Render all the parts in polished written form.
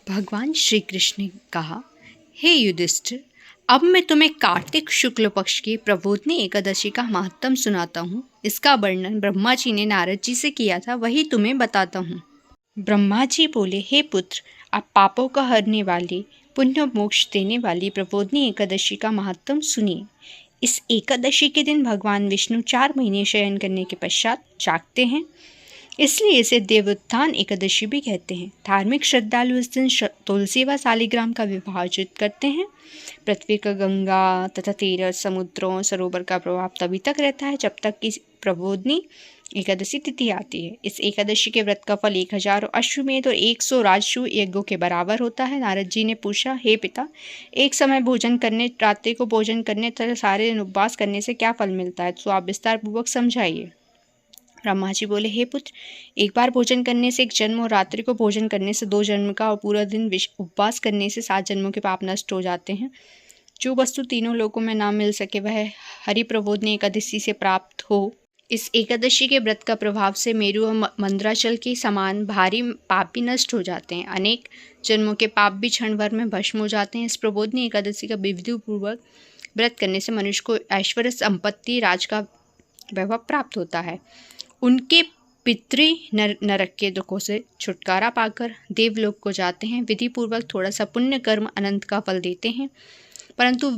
भगवान श्री कृष्ण ने कहा, हे युधिष्ठिर, अब मैं तुम्हें कार्तिक शुक्ल पक्ष की प्रबोधिनी एकादशी का महात्म सुनाता हूँ। इसका वर्णन ब्रह्मा जी ने नारद जी से किया था, वही तुम्हें बताता हूँ। ब्रह्मा जी बोले, हे पुत्र, आप पापों का हरने वाली, पुण्य मोक्ष देने वाली प्रबोधिनी एकादशी का महात्म सुनिए। इस एकादशी के दिन भगवान विष्णु 4 महीने शयन करने के पश्चात जागते हैं, इसलिए इसे देवोत्थान एकादशी भी कहते हैं। धार्मिक श्रद्धालु इस दिन तुलसी व शालिग्राम का विभाजित करते हैं। पृथ्वी का गंगा तथा तीर्थ, समुद्रों, सरोवर का प्रभाव तभी तक रहता है जब तक कि प्रबोधिनी एकादशी तिथि आती है। इस एकादशी के व्रत का फल 1000 अश्वमेध और 100 राजसूय यज्ञों के बराबर होता है। नारद जी ने पूछा, हे पिता, एक समय भोजन करने, रात्रि को भोजन करने तथा सारे दिन उपवास करने से क्या फल मिलता है, तो आप विस्तार पूर्वक समझाइए। ब्रह्मा जी बोले, हे पुत्र, एक बार भोजन करने से 1 जन्म और रात्रि को भोजन करने से 2 जन्म का और पूरा दिन उपवास करने से 7 जन्मों के पाप नष्ट हो जाते हैं। जो वस्तु तीनों लोकों में ना मिल सके वह हरि प्रबोधिनी एकादशी से प्राप्त हो। इस एकादशी के व्रत का प्रभाव से मेरु और मंदराचल के समान भारी पाप भी नष्ट हो जाते हैं। अनेक जन्मों के पाप भी क्षण भर में भस्म हो जाते हैं। इस प्रबोधिनी एकादशी का विधिपूर्वक व्रत करने से मनुष्य को ऐश्वर्य, संपत्ति, राज का वैभव प्राप्त होता है। उनके पितृ नरक के दुखों से छुटकारा पाकर देवलोक को जाते हैं। विधि पूर्वक थोड़ा सा पुण्य कर्म अनंत का फल देते हैं, परंतु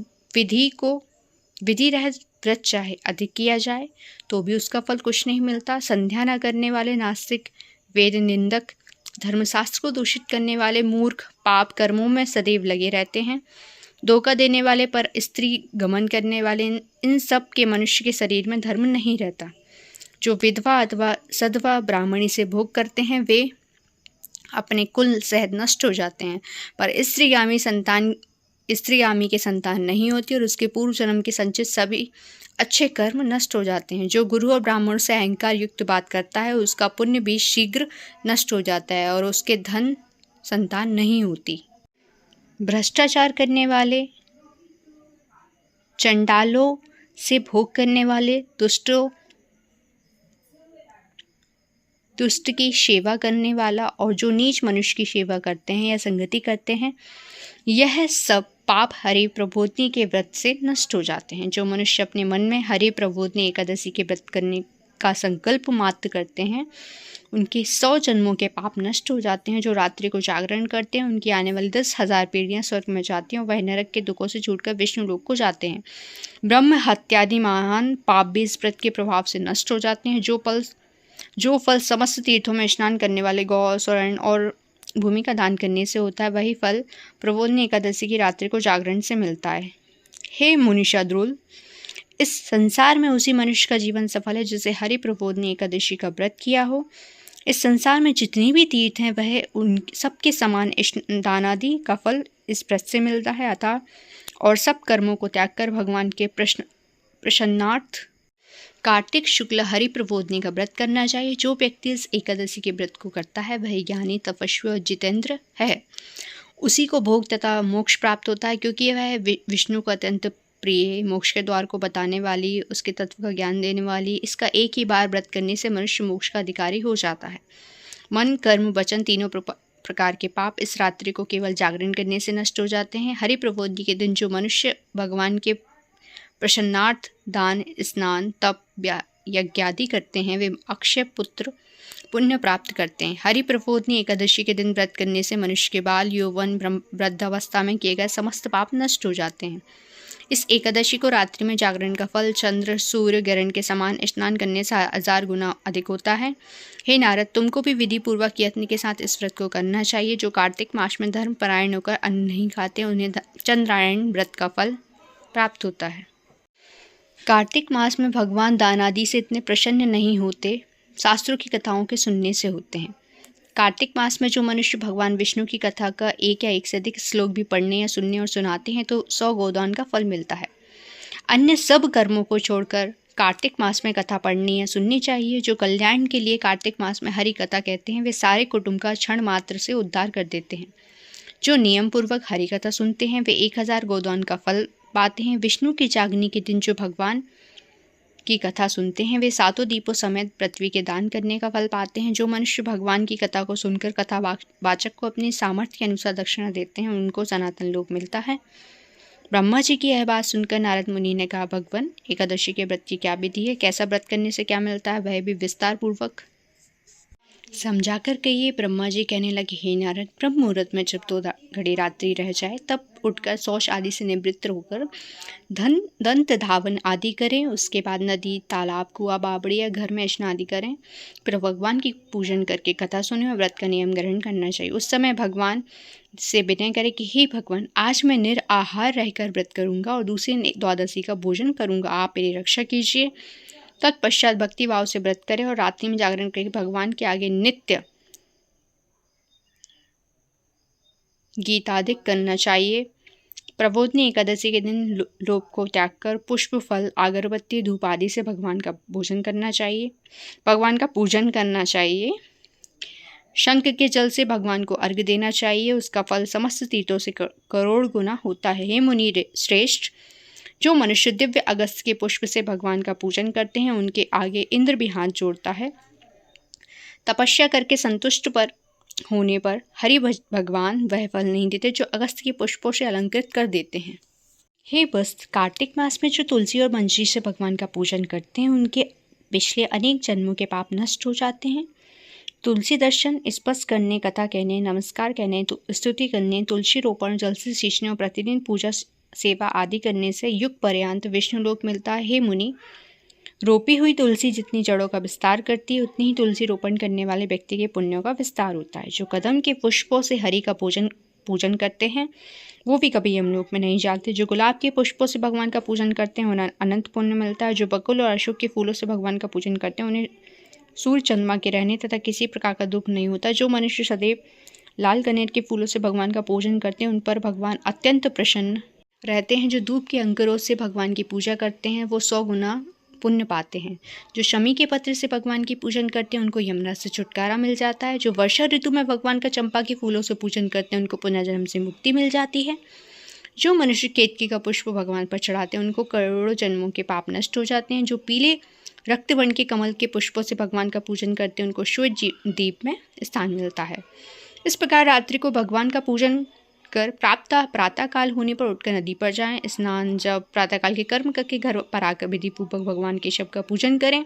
विधि रहित व्रत चाहे अधिक किया जाए तो भी उसका फल कुछ नहीं मिलता। संध्या न करने वाले नास्तिक, वेद निंदक, धर्मशास्त्र को दूषित करने वाले मूर्ख पाप कर्मों में सदैव लगे रहते हैं। धोखा देने वाले, पर स्त्री गमन करने वाले, इन सब के मनुष्य के शरीर में धर्म नहीं रहता। जो विधवा अथवा सधवा ब्राह्मणी से भोग करते हैं वे अपने कुल सहज नष्ट हो जाते हैं, पर स्त्रीगामी के संतान नहीं होती और उसके पूर्व जन्म के संचित सभी अच्छे कर्म नष्ट हो जाते हैं। जो गुरु और ब्राह्मण से अहंकार युक्त बात करता है उसका पुण्य भी शीघ्र नष्ट हो जाता है और उसके धन संतान नहीं होती। भ्रष्टाचार करने वाले, चंडालों से भोग करने वाले, दुष्ट की सेवा करने वाला और जो नीच मनुष्य की सेवा करते हैं या संगति करते हैं, यह सब पाप हरि प्रबोधिनी के व्रत से नष्ट हो जाते हैं। जो मनुष्य अपने मन में हरि प्रबोधिनी एकादशी के व्रत करने का संकल्प मात्र करते हैं उनके 100 जन्मों के पाप नष्ट हो जाते हैं। जो रात्रि को जागरण करते हैं उनकी आने वाली 10,000 पीढ़ियां स्वर्ग में जाती हैं और वह नरक के दुखों से छूटकर विष्णु लोक को जाते हैं। ब्रह्म हत्यादि महान पाप भी इस व्रत के प्रभाव से नष्ट हो जाते हैं। जो फल समस्त तीर्थों में स्नान करने वाले, गौ, स्वर्ण और भूमि का दान करने से होता है, वही फल प्रबोधिनी एकादशी की रात्रि को जागरण से मिलता है। हे मुनिषा ध्रुव, इस संसार में उसी मनुष्य का जीवन सफल है जिसे हरि प्रबोधिनी एकादशी का व्रत किया हो। इस संसार में जितनी भी तीर्थ हैं वह उन सबके समान दानादि का फल इस व्रत से मिलता है। अतः और सब कर्मों को त्याग कर भगवान के प्रसन्नार्थ कार्तिक शुक्ल हरि प्रबोधिनी का व्रत करना चाहिए। जो व्यक्ति इस एकादशी के व्रत को करता है वह ज्ञानी, तपस्वी और जितेंद्र है। उसी को भोग तथा मोक्ष प्राप्त होता है, क्योंकि वह विष्णु को अत्यंत प्रिय, मोक्ष के द्वार को बताने वाली, उसके तत्व का ज्ञान देने वाली। इसका एक ही बार व्रत करने से मनुष्य मोक्ष का अधिकारी हो जाता है। मन, कर्म, वचन तीनों प्रकार के पाप इस रात्रि को केवल जागरण करने से नष्ट हो जाते हैं। हरि प्रबोधिनी के दिन जो मनुष्य भगवान के प्रसन्नार्थ दान, स्नान, तप, यज्ञादि करते हैं वे अक्षय पुण्य प्राप्त करते हैं। हरि प्रबोधिनी एकादशी के दिन व्रत करने से मनुष्य के बाल, यौवन, वृद्धावस्था में किए गए समस्त पाप नष्ट हो जाते हैं। इस एकादशी को रात्रि में जागरण का फल चंद्र, सूर्य, ग्रहण के समान स्नान करने से 1000 गुना अधिक होता है। हे नारद, तुमको भी विधि पूर्वक यत्न के साथ इस व्रत को करना चाहिए। जो कार्तिक मास में धर्म परायण होकर अन्न नहीं खाते उन्हें चंद्रायण व्रत का फल प्राप्त होता है। कार्तिक मास में भगवान दान आदि से इतने प्रसन्न नहीं होते, शास्त्रों की कथाओं के सुनने से होते हैं। कार्तिक मास में जो मनुष्य भगवान विष्णु की कथा का एक या एक से अधिक श्लोक भी पढ़ने या सुनने और सुनाते हैं तो 100 गोदान का फल मिलता है। अन्य सब कर्मों को छोड़कर कार्तिक मास में कथा पढ़नी या सुननी चाहिए। जो कल्याण के लिए कार्तिक मास में हरि कथा कहते हैं वे सारे कुटुंब का क्षण मात्र से उद्धार कर देते हैं। जो नियम पूर्वक हरि कथा सुनते हैं वे 1000 गोदान का फल पाते हैं। विष्णु की जागनी के दिन जो भगवान की कथा सुनते हैं वे सातों दीपों समेत पृथ्वी के दान करने का फल पाते हैं। जो मनुष्य भगवान की कथा को सुनकर कथा वाचक को अपनी सामर्थ्य के अनुसार दक्षिणा देते हैं उनको सनातन लोक मिलता है। ब्रह्मा जी की यह बात सुनकर नारद मुनि ने कहा, भगवान एकादशी के व्रत की क्या विधि है, कैसा व्रत करने से क्या मिलता है, वह भी विस्तार पूर्वक समझाकर कहिए। ब्रह्मा जी कहने लगे, हे नारद, ब्रह्म मुहूर्त में जब 2 घड़ी रात्रि रह जाए तब उठकर शौच आदि से निवृत्त होकर दंत धावन आदि करें। उसके बाद नदी, तालाब, कुआं, बावड़ी या घर में स्नान आदि करें। फिर भगवान की पूजन करके कथा सुने और व्रत का नियम ग्रहण करना चाहिए। उस समय भगवान से विनय करें कि हे भगवान, आज मैं निराहार रहकर व्रत करूंगा और दूसरी द्वादशी का भोजन करूंगा, आप मेरी रक्षा कीजिए। तत्पश्चात भक्ति भाव से व्रत करें और रात्रि में जागरण करके भगवान के आगे नित्य गीतादिक करना चाहिए। प्रबोधनी एकादशी के दिन लोभ को त्याग कर पुष्प, फल, अगरबत्ती, धूप आदि से भगवान का पूजन करना चाहिए, भगवान का पूजन करना चाहिए। शंख के जल से भगवान को अर्घ्य देना चाहिए, उसका फल समस्त तीर्थों से करोड़ गुना होता है। हे मुनि श्रेष्ठ, जो मनुष्य दिव्य अगस्त के पुष्प से भगवान का पूजन करते हैं उनके आगे इंद्र भी हाथ जोड़ता है। तपस्या करके संतुष्ट पर होने पर हरि भगवान वह फल नहीं देते जो अगस्त के पुष्पों से अलंकृत कर देते हैं। हे वस्त, कार्तिक मास में जो तुलसी और मंजरी से भगवान का पूजन करते हैं उनके पिछले अनेक जन्मों के पाप नष्ट हो जाते हैं। तुलसी दर्शन, स्पर्श करने, कथा कहने, नमस्कार कहने, स्तुति करने, तुलसी रोपण, जल से सींचने और प्रतिदिन पूजा सेवा आदि करने से युग पर्यंत विष्णु लोक मिलता है। हे मुनि, रोपी हुई तुलसी जितनी जड़ों का विस्तार करती है उतनी ही तुलसी रोपण करने वाले व्यक्ति के पुण्यों का विस्तार होता है। जो कदम के पुष्पों से हरि का पूजन करते हैं वो भी कभी यमलोक में नहीं जाते। जो गुलाब के पुष्पों से भगवान का पूजन करते हैं उन्हें अनंत पुण्य मिलता है। जो बकुल और अशोक के फूलों से भगवान का पूजन करते हैं उन्हें सूर्य चंद्रमा के रहने तथा किसी प्रकार का दुख नहीं होता। जो मनुष्य सदैव लाल कनेर के फूलों से भगवान का पूजन करते हैं उन पर भगवान अत्यंत प्रसन्न रहते हैं। जो धूप के अंकुरों से भगवान की पूजा करते हैं वो 100 गुना पुण्य पाते हैं। जो शमी के पत्र से भगवान की पूजन करते हैं उनको यमराज से छुटकारा मिल जाता है। जो वर्षा ऋतु में भगवान का चंपा के फूलों से पूजन करते हैं उनको पुनर्जन्म से मुक्ति मिल जाती है। जो मनुष्य केतकी का पुष्प भगवान पर चढ़ाते हैं उनको करोड़ों जन्मों के पाप नष्ट हो जाते हैं। जो पीले रक्त वर्ण के कमल के पुष्पों से भगवान का पूजन करते हैं उनको श्वेत दीप में स्थान मिलता है। इस प्रकार रात्रि को भगवान का पूजन कर प्रातः काल होने पर उठकर नदी पर जाएं, स्नान जब प्रातःकाल के कर्म करके घर पर आकर विधि पूर्वक भगवान के शब्द का पूजन करें।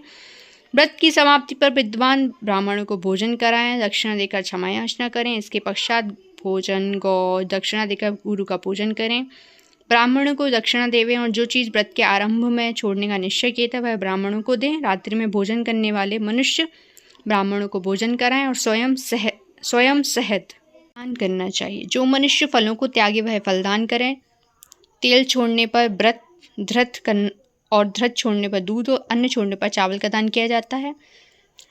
व्रत की समाप्ति पर विद्वान ब्राह्मणों को भोजन कराएं, दक्षिणा देकर क्षमा याचना करें। इसके पश्चात भोजन, गौ दक्षिणा देकर गुरु का पूजन करें। ब्राह्मणों को दक्षिणा देवें और जो चीज़ व्रत के आरंभ में छोड़ने का निश्चय किया था वह ब्राह्मणों को दें। रात्रि में भोजन करने वाले मनुष्य ब्राह्मणों को भोजन कराएं और स्वयं शहद दान करना चाहिए। जो मनुष्य फलों को त्यागे वह फलदान करें। तेल छोड़ने पर धृत छोड़ने पर दूध और अन्न छोड़ने पर चावल का दान किया जाता है।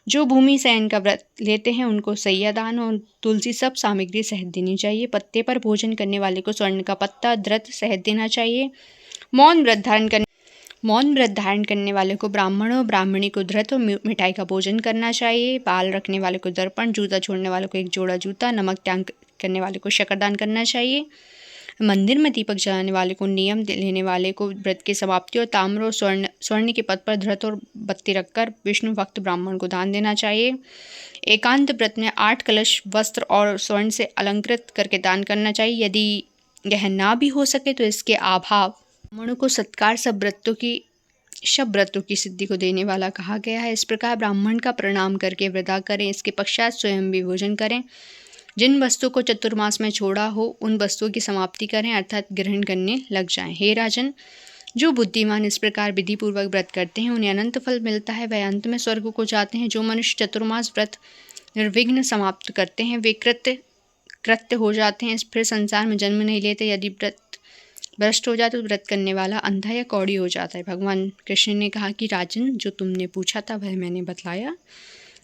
जो भूमि शयन का व्रत लेते हैं उनको सैया दान और तुलसी सब सामग्री सहित देनी चाहिए। पत्ते पर भोजन करने वाले को स्वर्ण का पत्ता, धृत सहित देना चाहिए। मौन व्रत धारण करने वाले को ब्राह्मण और ब्राह्मणी को धृत और मिठाई का भोजन करना चाहिए। बाल रखने वाले को दर्पण, जूता छोड़ने वाले को 1 जोड़ा जूता, नमक त्याग करने वाले को शक्कर दान करना चाहिए। मंदिर में दीपक जलाने वाले को, नियम लेने वाले को व्रत की समाप्ति और ताम्र और स्वर्ण के पद पर धृत और बत्ती रखकर विष्णु भक्त ब्राह्मण को दान देना चाहिए। एकांत व्रत में 8 कलश वस्त्र और स्वर्ण से अलंकृत करके दान करना चाहिए। यदि यह ना भी हो सके तो इसके अभाव ब्राह्मणों को सत्कार सब व्रतों की सिद्धि को देने वाला कहा गया है। इस प्रकार ब्राह्मण का प्रणाम करके वृदा करें। इसके पश्चात स्वयं भी भोजन करें। जिन वस्तुओं को चतुर्मास में छोड़ा हो उन वस्तुओं की समाप्ति करें अर्थात ग्रहण करने लग जाएं। हे राजन, जो बुद्धिमान इस प्रकार विधि पूर्वक व्रत करते हैं उन्हें अनंत फल मिलता है, वह अंत में स्वर्ग को जाते हैं। जो मनुष्य चतुर्मास व्रत निर्विघ्न समाप्त करते हैं वे कृत्य हो जाते हैं, फिर संसार में जन्म नहीं लेते। यदि व्रत भ्रष्ट हो जाए तो व्रत करने वाला अंधा या कौड़ी हो जाता है। भगवान कृष्ण ने कहा कि राजन, जो तुमने पूछा था वह मैंने बतलाया।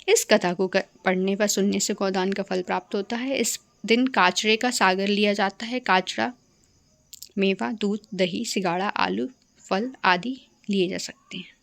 इस कथा को पढ़ने पर सुनने से गोदान का फल प्राप्त होता है। इस दिन काचड़े का सागर लिया जाता है। काचड़ा, मेवा, दूध, दही, सिंगाड़ा, आलू, फल आदि लिए जा सकते हैं।